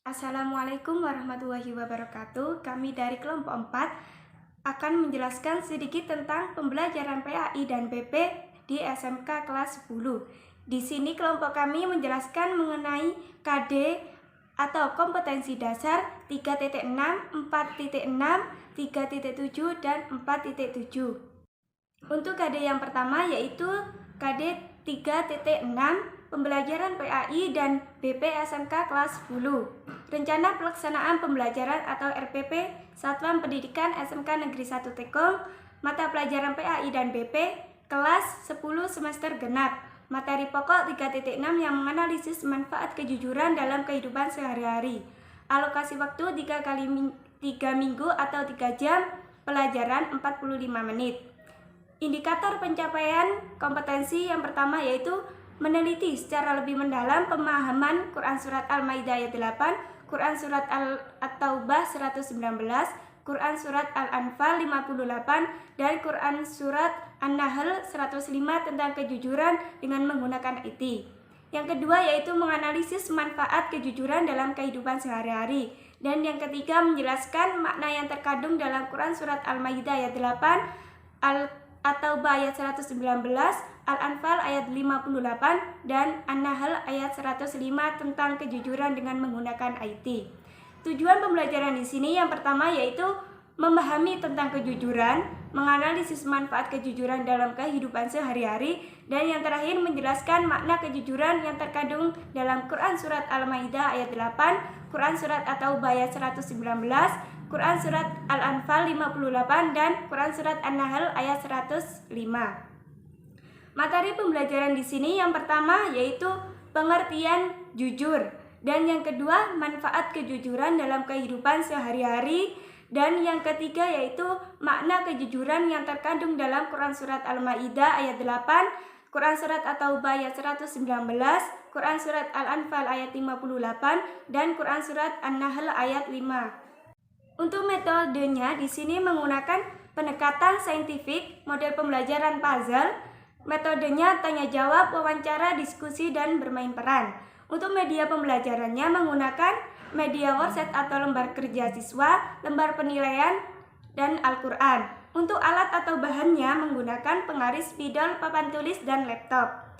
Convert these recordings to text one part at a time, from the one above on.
Assalamualaikum warahmatullahi wabarakatuh. Kami dari kelompok 4 akan menjelaskan sedikit tentang pembelajaran PAI dan BP di SMK kelas 10. Di sini kelompok kami menjelaskan mengenai KD atau kompetensi dasar 3.6, 4.6, 3.7, dan 4.7. Untuk KD yang pertama yaitu KD 3.6, pembelajaran PAI dan BP SMK kelas 10. Rencana pelaksanaan pembelajaran atau RPP Satuan Pendidikan SMK Negeri 1 Tekong, mata pelajaran PAI dan BP kelas 10 semester genap. Materi pokok 3.6 yang menganalisis manfaat kejujuran dalam kehidupan sehari-hari. Alokasi waktu 3 minggu atau 3 jam, pelajaran 45 menit. Indikator pencapaian kompetensi yang pertama yaitu meneliti secara lebih mendalam pemahaman Quran Surat Al-Maidah ayat 8, Quran Surat At-Taubah 119, Quran Surat Al-Anfal 58, dan Quran Surat An-Nahl 105 tentang kejujuran dengan menggunakan IT. Yang kedua yaitu menganalisis manfaat kejujuran dalam kehidupan sehari-hari. Dan yang ketiga menjelaskan makna yang terkandung dalam Quran Surat Al-Maidah ayat 8, At-Taubah ayat 119, Al-Anfal ayat 58, dan An-Nahl ayat 105 tentang kejujuran dengan menggunakan IT. Tujuan pembelajaran di sini yang pertama yaitu memahami tentang kejujuran, menganalisis manfaat kejujuran dalam kehidupan sehari-hari, dan yang terakhir menjelaskan makna kejujuran yang terkandung dalam Quran Surat Al-Maidah ayat 8, Quran Surat At-Taubah ayat 119, Quran Surat Al-Anfal 58, dan Quran Surat An-Nahl ayat 105. Materi pembelajaran di sini yang pertama yaitu pengertian jujur, dan yang kedua manfaat kejujuran dalam kehidupan sehari-hari, dan yang ketiga yaitu makna kejujuran yang terkandung dalam Quran Surat Al-Maidah ayat 8, Quran Surat At-Taubah ayat 119, Quran Surat Al-Anfal ayat 58, dan Quran Surat An-Nahl ayat 5. Untuk metodenya di sini menggunakan pendekatan saintifik, model pembelajaran puzzle, metodenya tanya jawab, wawancara, diskusi, dan bermain peran. Untuk media pembelajarannya menggunakan media worksheet atau lembar kerja siswa, lembar penilaian, dan Al-Quran. Untuk alat atau bahannya menggunakan pengaris, spidol, papan tulis, dan laptop.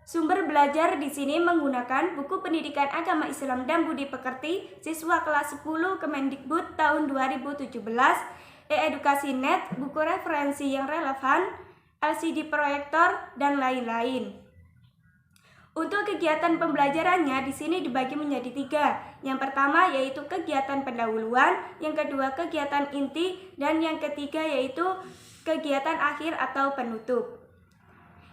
Sumber belajar di sini menggunakan buku Pendidikan Agama Islam dan Budi Pekerti siswa kelas 10 Kemendikbud tahun 2017, e-edukasi.net, buku referensi yang relevan, LCD proyektor, dan lain-lain. Untuk kegiatan pembelajarannya di sini dibagi menjadi 3. Yang pertama yaitu kegiatan pendahuluan, yang kedua kegiatan inti, dan yang ketiga yaitu kegiatan akhir atau penutup.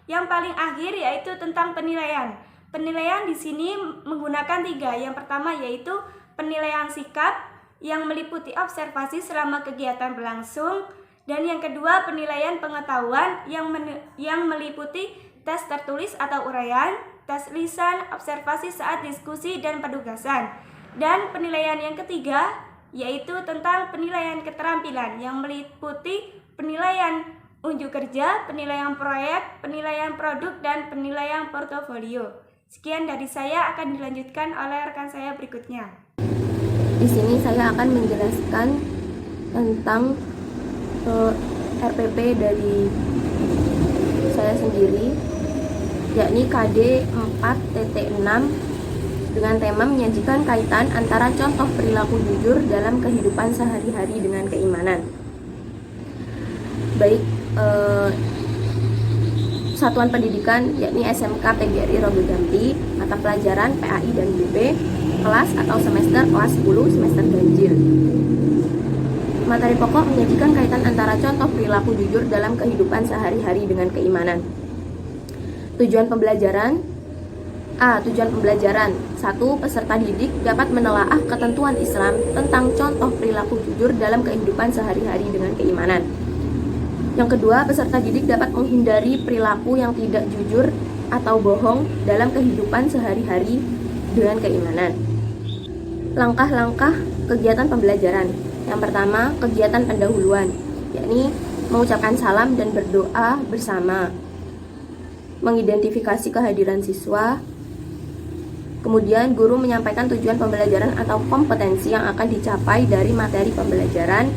Yang paling akhir yaitu tentang penilaian. Penilaian di sini menggunakan 3. Yang pertama yaitu penilaian sikap yang meliputi observasi selama kegiatan berlangsung, dan yang kedua penilaian pengetahuan yang meliputi tes tertulis atau uraian, tes lisan, observasi saat diskusi, dan penugasan. Dan penilaian yang ketiga yaitu tentang penilaian keterampilan yang meliputi penilaian unjuk kerja, penilaian proyek, penilaian produk, dan penilaian portofolio. Sekian dari saya, akan dilanjutkan oleh rekan saya berikutnya. Di sini saya akan menjelaskan tentang RPP dari saya sendiri, yakni KD 4.6 dengan tema menyajikan kaitan antara contoh perilaku jujur dalam kehidupan sehari-hari dengan keimanan. Baik, satuan pendidikan yakni SMK PGRI Rogo Jambi, mata pelajaran PAI dan BP, kelas atau semester kelas 10 semester ganjil. Materi pokok menyajikan kaitan antara contoh perilaku jujur dalam kehidupan sehari-hari dengan keimanan. Tujuan pembelajaran. Tujuan pembelajaran. 1. Peserta didik dapat menelaah ketentuan Islam tentang contoh perilaku jujur dalam kehidupan sehari-hari dengan keimanan. Yang kedua, peserta didik dapat menghindari perilaku yang tidak jujur atau bohong dalam kehidupan sehari-hari dengan keimanan. Langkah-langkah kegiatan pembelajaran. Yang pertama, kegiatan pendahuluan, yakni mengucapkan salam dan berdoa bersama. mengidentifikasi kehadiran siswa. Kemudian guru menyampaikan tujuan pembelajaran atau kompetensi yang akan dicapai dari materi pembelajaran.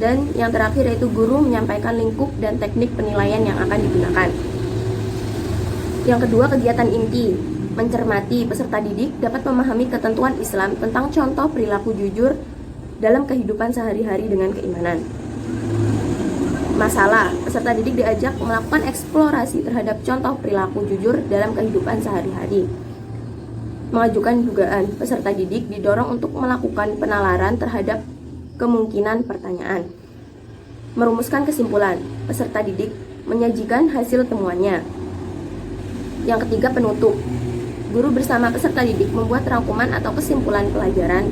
Dan yang terakhir yaitu guru menyampaikan lingkup dan teknik penilaian yang akan digunakan. Yang kedua, kegiatan inti. Mencermati peserta didik dapat memahami ketentuan Islam tentang contoh perilaku jujur dalam kehidupan sehari-hari dengan keimanan. Masalah, peserta didik diajak melakukan eksplorasi terhadap contoh perilaku jujur dalam kehidupan sehari-hari. Mengajukan dugaan, peserta didik didorong untuk melakukan penalaran terhadap kemungkinan pertanyaan. Merumuskan kesimpulan, peserta didik menyajikan hasil temuannya. Yang ketiga, penutup. Guru bersama peserta didik membuat rangkuman atau kesimpulan pelajaran.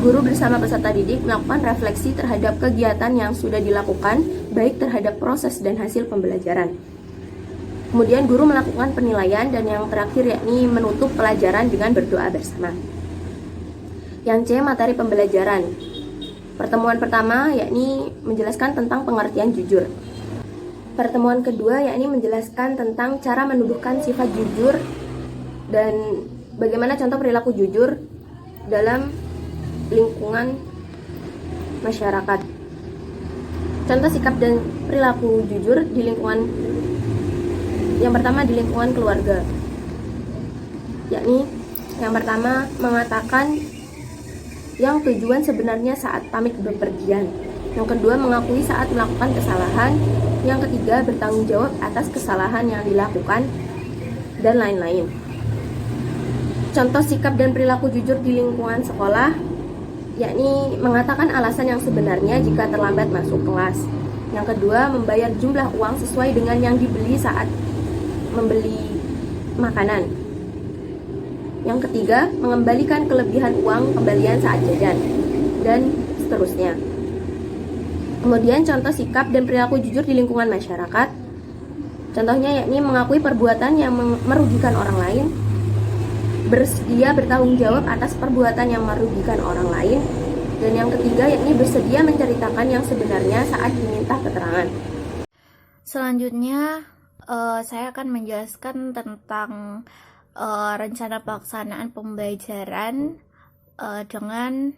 Guru bersama peserta didik melakukan refleksi terhadap kegiatan yang sudah dilakukan, baik terhadap proses dan hasil pembelajaran. Kemudian guru melakukan penilaian, dan yang terakhir yakni menutup pelajaran dengan berdoa bersama. Yang C, materi pembelajaran. Pertemuan pertama yakni menjelaskan tentang pengertian jujur. Pertemuan kedua yakni menjelaskan tentang cara menuduhkan sifat jujur dan bagaimana contoh perilaku jujur dalam lingkungan masyarakat. Contoh sikap dan perilaku jujur di lingkungan. Yang pertama di lingkungan keluarga, yakni yang pertama mengatakan yang tujuan sebenarnya saat pamit bepergian. Yang kedua mengakui saat melakukan kesalahan. Yang ketiga bertanggung jawab atas kesalahan yang dilakukan, dan lain-lain. Contoh sikap dan perilaku jujur di lingkungan sekolah, yakni mengatakan alasan yang sebenarnya jika terlambat masuk kelas. Yang kedua membayar jumlah uang sesuai dengan yang dibeli saat membeli makanan. Yang ketiga, mengembalikan kelebihan uang kembalian saat jajan, dan seterusnya. Kemudian contoh sikap dan perilaku jujur di lingkungan masyarakat. Contohnya yakni mengakui perbuatan yang merugikan orang lain, bersedia bertanggung jawab atas perbuatan yang merugikan orang lain, dan yang ketiga yakni bersedia menceritakan yang sebenarnya saat diminta keterangan. Selanjutnya saya akan menjelaskan tentang rencana pelaksanaan pembelajaran dengan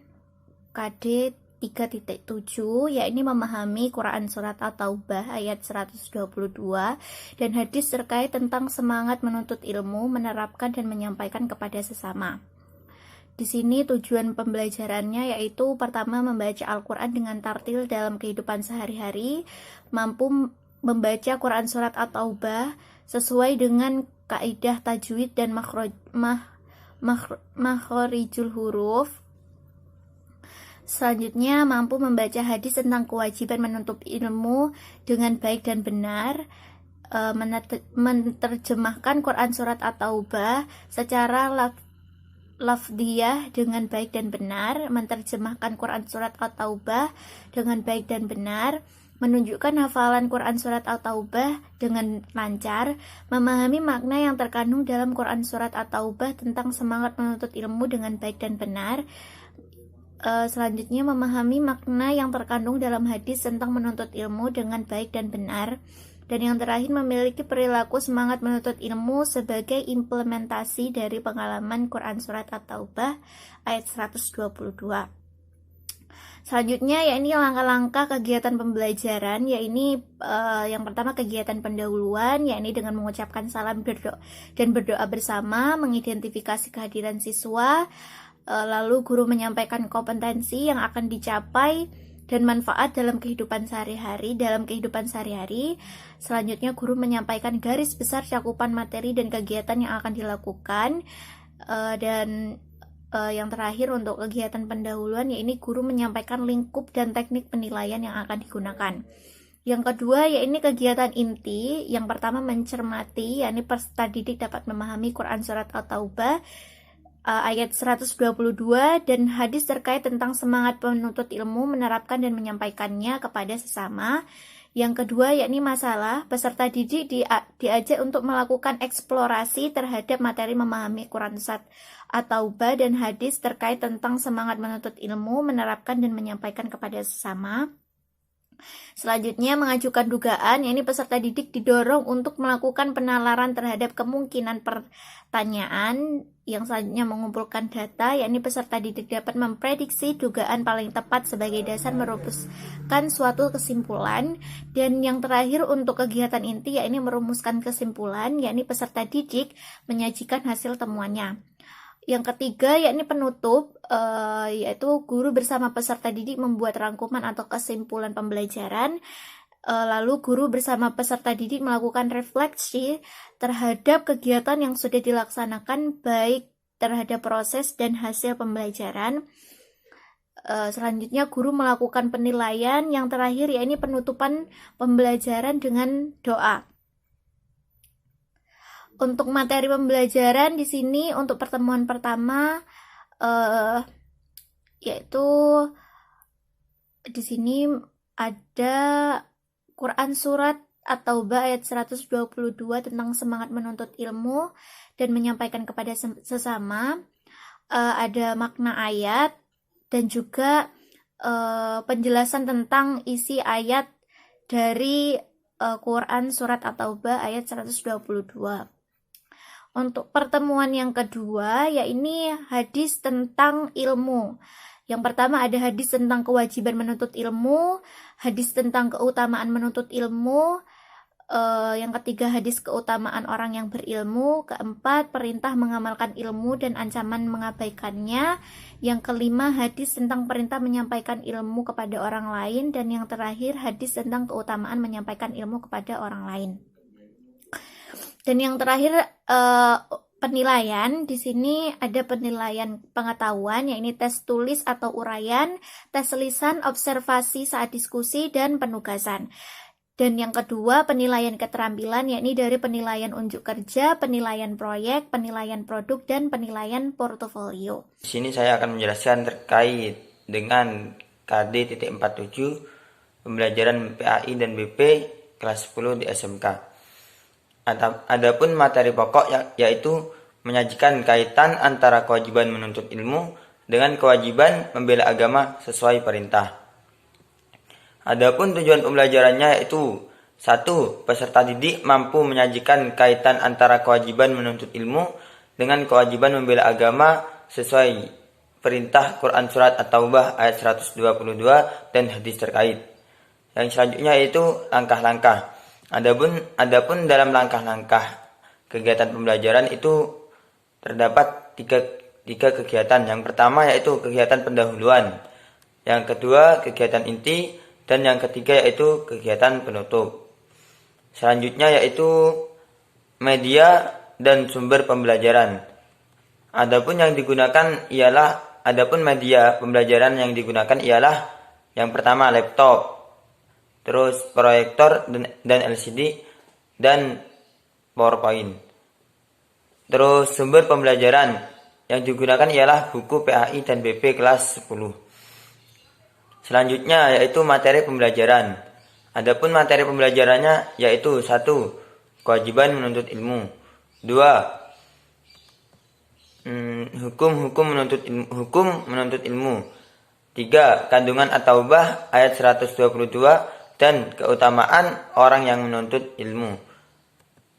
KD 3.7, yakni memahami Quran Surat At-Taubah ayat 122 dan hadis terkait tentang semangat menuntut ilmu, menerapkan dan menyampaikan kepada sesama. Di sini tujuan pembelajarannya yaitu pertama membaca Al-Quran dengan tartil dalam kehidupan sehari-hari, mampu membaca Quran Surat At-Taubah sesuai dengan kaidah tajwid dan makhorijul huruf. Selanjutnya mampu membaca hadis tentang kewajiban menuntut ilmu dengan baik dan benar, menerjemahkan Quran Surat At-Taubah secara lafdiyah dengan baik dan benar, menerjemahkan Quran Surat At-Taubah dengan baik dan benar, menunjukkan hafalan Quran Surat At-Taubah dengan lancar, memahami makna yang terkandung dalam Quran Surat At-Taubah tentang semangat menuntut ilmu dengan baik dan benar. Selanjutnya memahami makna yang terkandung dalam hadis tentang menuntut ilmu dengan baik dan benar. Dan yang terakhir memiliki perilaku semangat menuntut ilmu sebagai implementasi dari pengalaman Quran Surat At-Taubah ayat 122. Selanjutnya yakni langkah-langkah kegiatan pembelajaran, yakni yang pertama kegiatan pendahuluan, yakni dengan mengucapkan salam dan berdoa bersama, mengidentifikasi kehadiran siswa, lalu guru menyampaikan kompetensi yang akan dicapai dan manfaat dalam kehidupan sehari-hari. Selanjutnya guru menyampaikan garis besar cakupan materi dan kegiatan yang akan dilakukan, dan yang terakhir untuk kegiatan pendahuluan, yaitu guru menyampaikan lingkup dan teknik penilaian yang akan digunakan. Yang kedua yaitu kegiatan inti. Yang pertama mencermati, yakni peserta didik dapat memahami Quran Surat At-Taubah ayat 122 dan hadis terkait tentang semangat penuntut ilmu, menerapkan dan menyampaikannya kepada sesama. Yang kedua yakni masalah, peserta didik diajak untuk melakukan eksplorasi terhadap materi memahami Quran Surat At-Taubah dan hadis terkait tentang semangat menuntut ilmu, menerapkan dan menyampaikan kepada sesama. Selanjutnya, mengajukan dugaan, yakni peserta didik didorong untuk melakukan penalaran terhadap kemungkinan pertanyaan. Yang selanjutnya, mengumpulkan data, yakni peserta didik dapat memprediksi dugaan paling tepat sebagai dasar merumuskan suatu kesimpulan. Dan yang terakhir, untuk kegiatan inti, yakni merumuskan kesimpulan, yakni peserta didik menyajikan hasil temuannya. Yang ketiga, yakni penutup, yaitu guru bersama peserta didik membuat rangkuman atau kesimpulan pembelajaran. Lalu guru bersama peserta didik melakukan refleksi terhadap kegiatan yang sudah dilaksanakan, baik terhadap proses dan hasil pembelajaran. Selanjutnya, guru melakukan penilaian. Yang terakhir, yakni penutupan pembelajaran dengan doa. Untuk materi pembelajaran di sini untuk pertemuan pertama yaitu di sini ada Quran Surat At-Taubah ayat 122 tentang semangat menuntut ilmu dan menyampaikan kepada sesama. Ada makna ayat dan juga penjelasan tentang isi ayat dari Quran Surat At-Taubah ayat 122. Untuk pertemuan yang kedua, yaitu hadis tentang ilmu. Yang pertama ada hadis tentang kewajiban menuntut ilmu, hadis tentang keutamaan menuntut ilmu, yang ketiga hadis keutamaan orang yang berilmu, keempat perintah mengamalkan ilmu dan ancaman mengabaikannya, yang kelima hadis tentang perintah menyampaikan ilmu kepada orang lain, dan yang terakhir hadis tentang keutamaan menyampaikan ilmu kepada orang lain. Dan yang terakhir penilaian. Di sini ada penilaian pengetahuan, yaitu tes tulis atau uraian, tes lisan, observasi saat diskusi, dan penugasan. Dan yang kedua penilaian keterampilan, yakni dari penilaian unjuk kerja, penilaian proyek, penilaian produk, dan penilaian portofolio. Di sini saya akan menjelaskan terkait dengan KD.47 pembelajaran PAI dan BP kelas 10 di SMK. Adapun materi pokok yaitu menyajikan kaitan antara kewajiban menuntut ilmu dengan kewajiban membela agama sesuai perintah. Adapun tujuan pembelajarannya yaitu 1. Peserta didik mampu menyajikan kaitan antara kewajiban menuntut ilmu dengan kewajiban membela agama sesuai perintah Quran Surat At-Taubah ayat 122 dan hadis terkait. Yang selanjutnya yaitu langkah-langkah. Adapun dalam langkah-langkah kegiatan pembelajaran itu terdapat tiga kegiatan. Yang pertama yaitu kegiatan pendahuluan, yang kedua kegiatan inti, dan yang ketiga yaitu kegiatan penutup. Selanjutnya yaitu media dan sumber pembelajaran. Adapun media pembelajaran yang digunakan ialah yang pertama laptop, terus proyektor dan LCD, dan PowerPoint. Terus sumber pembelajaran yang digunakan ialah buku PAI dan BP kelas 10. Selanjutnya yaitu materi pembelajaran. Adapun materi pembelajarannya yaitu 1. Kewajiban menuntut ilmu. 2. Hukum menuntut ilmu. 3. Kandungan At-Taubah ayat 122 dan keutamaan orang yang menuntut ilmu.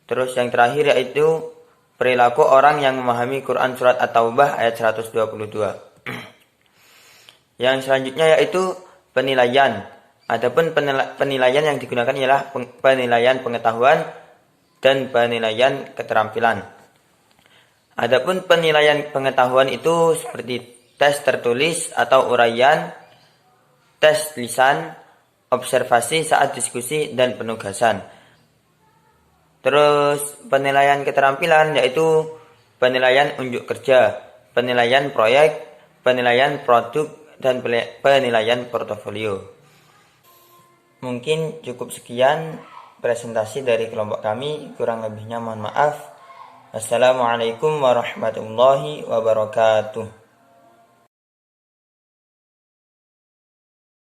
Terus yang terakhir yaitu perilaku orang yang memahami Quran Surat At-Taubah ayat 122. Yang selanjutnya yaitu penilaian. Adapun penilaian yang digunakan ialah penilaian pengetahuan dan penilaian keterampilan. Adapun penilaian pengetahuan itu seperti tes tertulis atau uraian, tes lisan, observasi saat diskusi, dan penugasan. Terus penilaian keterampilan yaitu penilaian unjuk kerja, penilaian proyek, penilaian produk, dan penilaian portofolio. Mungkin cukup sekian presentasi dari kelompok kami, kurang lebihnya mohon maaf. Assalamualaikum warahmatullahi wabarakatuh.